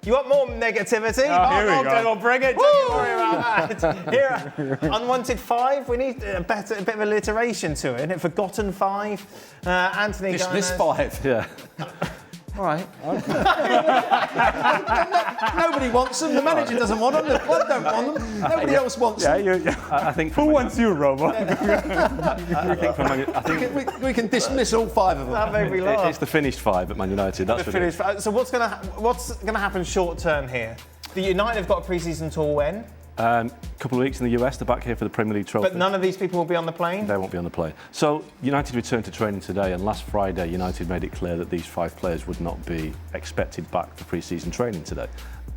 You want more negativity? Here we go. Will bring it. Don't you worry about that. Here, unwanted 5. We need a bit of alliteration to it. Forgotten 5. Anthony. Dismiss 5. Yeah. All right. Nobody wants them. The manager doesn't want them. The club don't want them. Nobody else wants them. I think. Who wants you, Robo? I think We can dismiss all 5 of them. That made me laugh. it's the finished 5 at Man United. That's what it is. So what's going to happen short term here? The United have got a pre-season tour when? Couple of weeks in the US, they're back here for the Premier League trophy. But none of these people will be on the plane? They won't be on the plane. So United returned to training today, and last Friday United made it clear that these 5 players would not be expected back for pre-season training today.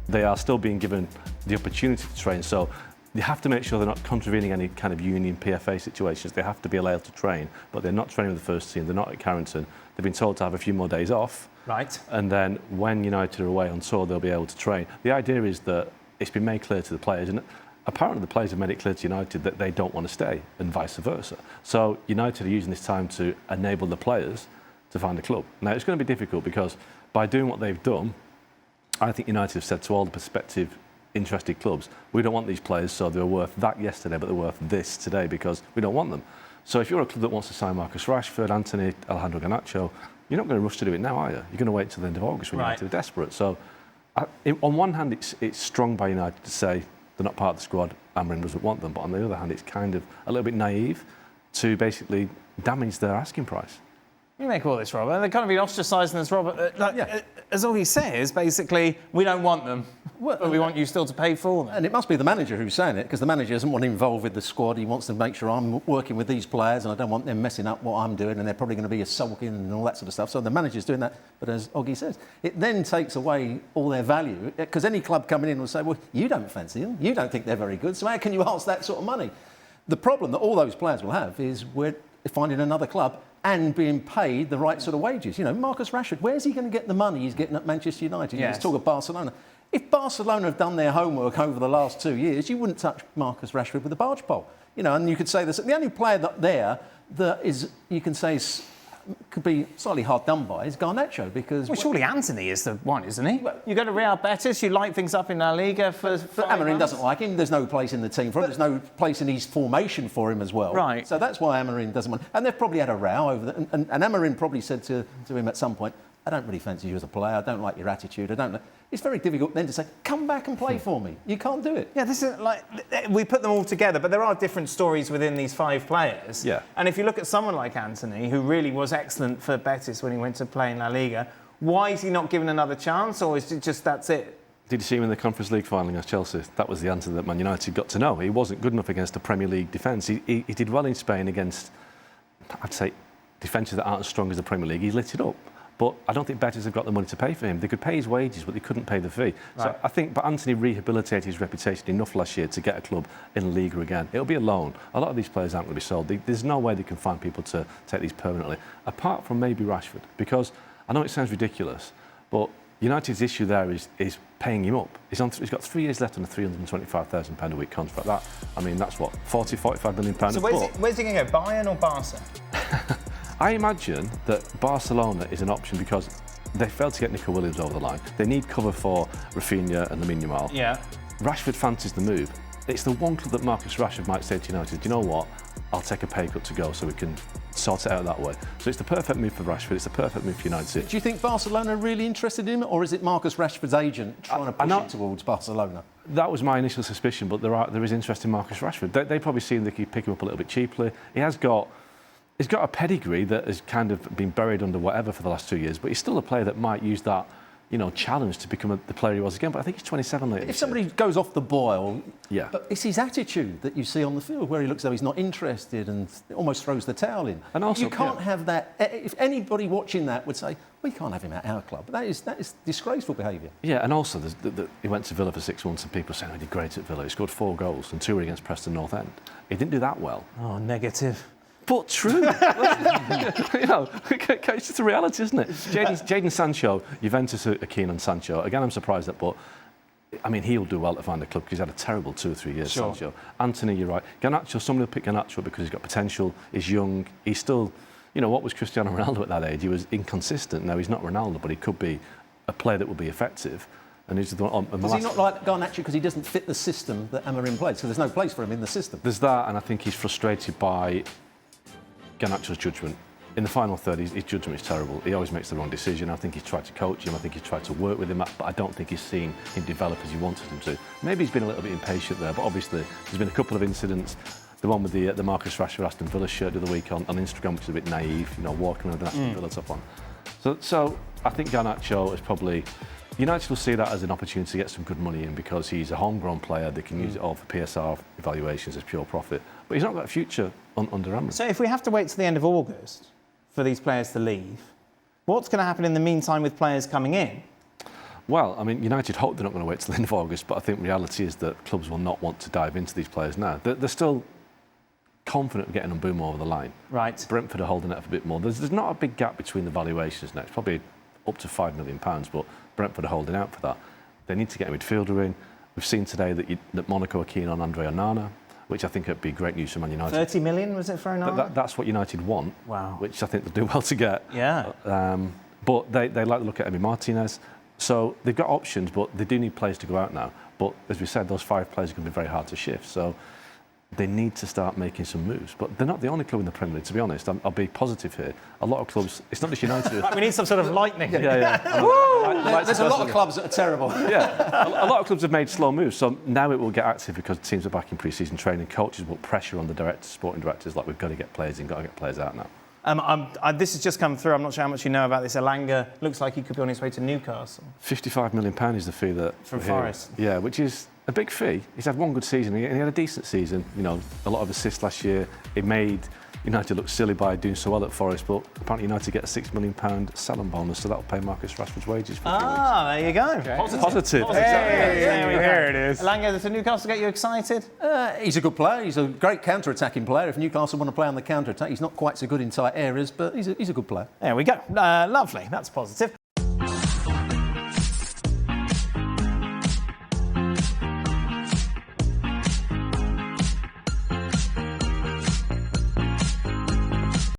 They are still being given the opportunity to train, so you have to make sure they're not contravening any kind of union PFA situations. They have to be allowed to train, but they're not training with the first team. They're not at Carrington. They've been told to have a few more days off. Right. And then when United are away on tour, they'll be able to train. The idea is that it's been made clear to the players, and apparently the players have made it clear to United that they don't want to stay, and vice versa. So United are using this time to enable the players to find a club. Now, it's going to be difficult because by doing what they've done, I think United have said to all the prospective interested clubs, we don't want these players, so they were worth that yesterday, but they're worth this today because we don't want them. So if you're a club that wants to sign Marcus Rashford, Anthony, Alejandro Garnacho, you're not going to rush to do it now, are you? You're going to wait until the end of August when United are desperate. So on one hand, it's strong by United to say they're not part of the squad, Amorim doesn't want them, but on the other hand, it's kind of a little bit naive to basically damage their asking price. You make all this, Robert. They're kind of been ostracising this, Robert. As all he says, basically, we don't want them, but we want you still to pay for them. And it must be the manager who's saying it, because the manager doesn't want involved with the squad. He wants to make sure I'm working with these players and I don't want them messing up what I'm doing, and they're probably going to be sulking and all that sort of stuff. So the manager's doing that. But as Oggy says, it then takes away all their value, because any club coming in will say, well, you don't fancy them, you don't think they're very good, so how can you ask that sort of money? The problem that all those players will have is we're finding another club and being paid the right sort of wages. You know, Marcus Rashford, where's he going to get the money he's getting at Manchester United? Yes. Let's talk of Barcelona. If Barcelona have done their homework over the last 2 years, you wouldn't touch Marcus Rashford with a barge pole. You know, and you could say this. The only player that is, you can say, could be slightly hard done by is Garnacho, because... Well, surely Anthony is the one, isn't he? You go to Real Betis, you light things up in La Liga for But Amorim doesn't like him. There's no place in the team for him. There's no place in his formation for him as well. Right. So that's why Amorim doesn't want... And they've probably had a row over that. And Amorim probably said to him at some point, I don't really fancy you as a player. I don't like your attitude. I don't... It's very difficult then to say, come back and play for me. You can't do it. Yeah, this is like, we put them all together, but there are different stories within these 5 players. Yeah. And if you look at someone like Anthony, who really was excellent for Betis when he went to play in La Liga, why is he not given another chance, or is it just that's it? Did you see him in the Conference League final against Chelsea? That was the answer that Man United got to know. He wasn't good enough against a Premier League defence. He did well in Spain against, I'd say, defences that aren't as strong as the Premier League. He lit it up. But I don't think Betis have got the money to pay for him. They could pay his wages, but they couldn't pay the fee. Right. So I think, but Anthony rehabilitated his reputation enough last year to get a club in La Liga again. It'll be a loan. A lot of these players aren't going to be sold. There's no way they can find people to take these permanently, apart from maybe Rashford. Because I know it sounds ridiculous, but United's issue there is paying him up. He's got 3 years left on a £325,000 a week contract. That's what, £45 million So where's he going to go, Bayern or Barca? I imagine that Barcelona is an option because they failed to get Nico Williams over the line. They need cover for Rafinha and Lamine Yamal. Yeah. Rashford fancies the move. It's the one club that Marcus Rashford might say to United, do you know what, I'll take a pay cut to go so we can sort it out that way. So it's the perfect move for Rashford, it's the perfect move for United. Do you think Barcelona are really interested in him, or is it Marcus Rashford's agent trying to push it towards Barcelona? That was my initial suspicion, but there is interest in Marcus Rashford. They probably see they could pick him up a little bit cheaply. He's got a pedigree that has kind of been buried under whatever for the last 2 years, but he's still a player that might use that, challenge to become the player he was again. But I think he's 27 later. If somebody goes off the boil, yeah. But it's his attitude that you see on the field, where he looks as though he's not interested and almost throws the towel in. And also, you can't have that. If anybody watching that would say, we can't have him at our club, that is disgraceful behaviour. Yeah, and also he went to Villa for 6 months, and people saying he did great at Villa. He scored 4 goals and 2 were against Preston North End. He didn't do that well. Oh, negative. But true. It's just a reality, isn't it? Jadon Sancho, Juventus are keen on Sancho. Again, I'm surprised at, but he'll do well to find a club because he's had a terrible 2 or 3 years, sure. Sancho. Anthony, you're right. Garnacho, somebody will pick Garnacho because he's got potential, he's young, he's still, what was Cristiano Ronaldo at that age? He was inconsistent. Now, he's not Ronaldo, but he could be a player that would be effective. And he's the one. Does he not like Garnacho because he doesn't fit the system that Amorim plays? So there's no place for him in the system. There's that, and I think he's frustrated by Garnacho's judgment. In the final third, his judgment is terrible. He always makes the wrong decision. I think he's tried to coach him. I think he's tried to work with him, but I don't think he's seen him develop as he wanted him to. Maybe he's been a little bit impatient there, but obviously there's been a couple of incidents. The one with the Marcus Rashford Aston Villa shirt the other week on Instagram, which is a bit naive, walking with an Aston Villa top on. So I think Garnacho is probably... United will see that as an opportunity to get some good money in because he's a homegrown player. They can use it all for PSR evaluations as pure profit. But he's not got a future under Amorim. So if we have to wait till the end of August for these players to leave, what's going to happen in the meantime with players coming in? Well, I mean, United hope they're not going to wait till the end of August, but I think reality is that clubs will not want to dive into these players now. They're still confident of getting Mbeumo over the line. Right. Brentford are holding it up a bit more. There's not a big gap between the valuations now. It's probably up to £5 million, but Brentford are holding out for that. They need to get a midfielder in. We've seen today that Monaco are keen on Andre Onana, which I think would be great news for Man United. 30 million, was it for Onana? That's what United want. Wow. Which I think they'll do well to get. Yeah. But they like to look at Emi Martinez. So they've got options, but they do need players to go out now. But as we said, those 5 players are going to be very hard to shift. So they need to start making some moves. But they're not the only club in the Premier League, to be honest. I'll be positive here. A lot of clubs, it's not just United. We need some sort of lightning. Yeah. There's a lot of clubs that are terrible. Yeah, a lot of clubs have made slow moves. So now it will get active because teams are back in pre-season training. Coaches will pressure on the directors, sporting directors, like we've got to get players in, got to get players out now. This has just come through. I'm not sure how much you know about this. Elanga looks like he could be on his way to Newcastle. £55 million is the fee that... From Forest. Yeah, which is a big fee. He's had one good season, and he had a decent season. A lot of assists last year. It made United look silly by doing so well at Forest, but apparently United get a £6 million sell-on bonus, so that'll pay Marcus Rashford's wages for a few weeks. There you go. Okay. Positive. There it is. Elanga, does Newcastle get you excited? He's a good player. He's a great counter-attacking player. If Newcastle want to play on the counter-attack, he's not quite so good in tight areas, but he's a good player. There we go. Lovely. That's positive.